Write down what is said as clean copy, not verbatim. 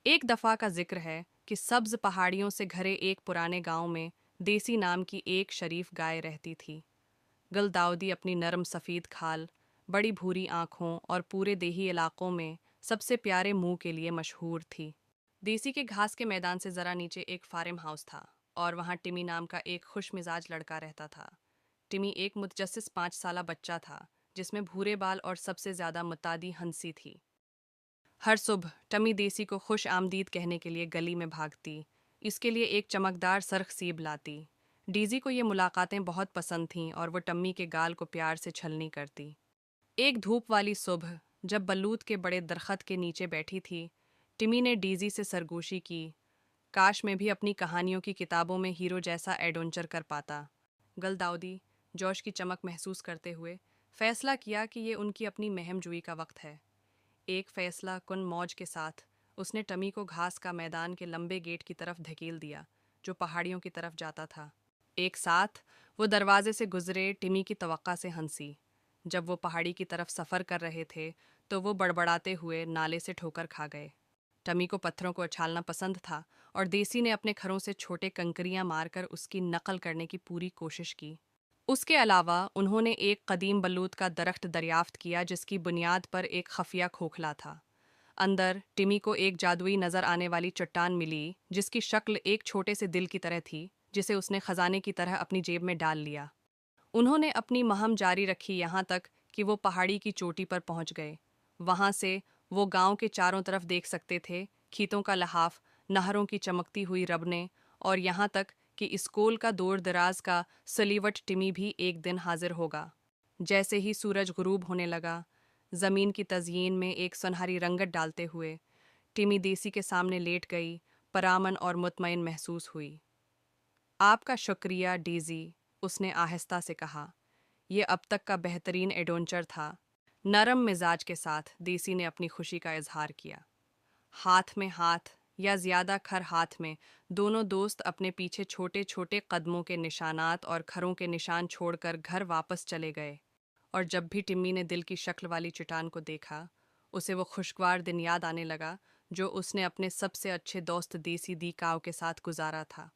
ایک دفعہ کا ذکر ہے کہ سبز پہاڑیوں سے گھرے ایک پرانے گاؤں میں دیسی نام کی ایک شریف گائے رہتی تھی۔ گلداؤدی اپنی نرم سفید کھال، بڑی بھوری آنکھوں اور پورے دیہی علاقوں میں سب سے پیارے منہ کے لیے مشہور تھی۔ دیسی کے گھاس کے میدان سے ذرا نیچے ایک فارم ہاؤس تھا اور وہاں ٹمی نام کا ایک خوش مزاج لڑکا رہتا تھا۔ ٹمی ایک متجسس 5 سالہ بچہ تھا جس میں بھورے بال اور سب سے زیادہ متعدی ہنسی تھی۔ ہر صبح ٹمی دیسی کو خوش آمدید کہنے کے لیے گلی میں بھاگتی، اس کے لیے ایک چمکدار سرخ سیب لاتی۔ ڈیزی کو یہ ملاقاتیں بہت پسند تھیں اور وہ ٹمی کے گال کو پیار سے چھلنی کرتی۔ ایک دھوپ والی صبح جب بلوط کے بڑے درخت کے نیچے بیٹھی تھی، ٹمی نے ڈیزی سے سرگوشی کی، کاش میں بھی اپنی کہانیوں کی کتابوں میں ہیرو جیسا ایڈونچر کر پاتا۔ گلداؤدی جوش کی چمک محسوس کرتے ہوئے فیصلہ کیا کہ یہ ان کی اپنی مہم جوئی کا وقت ہے۔ ایک فیصلہ کن موج کے ساتھ اس نے ٹمی کو گھاس کا میدان کے لمبے گیٹ کی طرف دھکیل دیا جو پہاڑیوں کی طرف جاتا تھا۔ ایک ساتھ وہ دروازے سے گزرے، ٹمی کی توقع سے ہنسی۔ جب وہ پہاڑی کی طرف سفر کر رہے تھے تو وہ بڑبڑاتے ہوئے نالے سے ٹھوکر کھا گئے۔ ٹمی کو پتھروں کو اچھالنا پسند تھا اور دیسی نے اپنے کھروں سے چھوٹے کنکریاں مار کر اس کی نقل کرنے کی پوری کوشش کی۔ اس کے علاوہ انہوں نے ایک قدیم بلوط کا درخت دریافت کیا جس کی بنیاد پر ایک خفیہ کھوکھلا تھا۔ اندر ٹمی کو ایک جادوئی نظر آنے والی چٹان ملی جس کی شکل ایک چھوٹے سے دل کی طرح تھی جسے اس نے خزانے کی طرح اپنی جیب میں ڈال لیا۔ انہوں نے اپنی مہم جاری رکھی یہاں تک کہ وہ پہاڑی کی چوٹی پر پہنچ گئے۔ وہاں سے وہ گاؤں کے چاروں طرف دیکھ سکتے تھے، کھیتوں کا لحاف، نہروں کی چمکتی ہوئی ربنیں اور یہاں تک کہ اسکول کا دور دراز کا سلیوٹ ٹمی بھی ایک دن حاضر ہوگا۔ جیسے ہی سورج غروب ہونے لگا، زمین کی تزئین میں ایک سنہری رنگت ڈالتے ہوئے ٹمی دیسی کے سامنے لیٹ گئی، پرامن اور مطمئن محسوس ہوئی۔ آپ کا شکریہ ڈیزی، اس نے آہستہ سے کہا، یہ اب تک کا بہترین ایڈونچر تھا۔ نرم مزاج کے ساتھ دیسی نے اپنی خوشی کا اظہار کیا۔ ہاتھ میں ہاتھ یا زیادہ کھر ہاتھ میں دونوں دوست اپنے پیچھے چھوٹے چھوٹے قدموں کے نشانات اور کھروں کے نشان چھوڑ کر گھر واپس چلے گئے، اور جب بھی ٹمی نے دل کی شکل والی چٹان کو دیکھا، اسے وہ خوشگوار دن یاد آنے لگا جو اس نے اپنے سب سے اچھے دوست دیسی دی کاؤ کے ساتھ گزارا تھا۔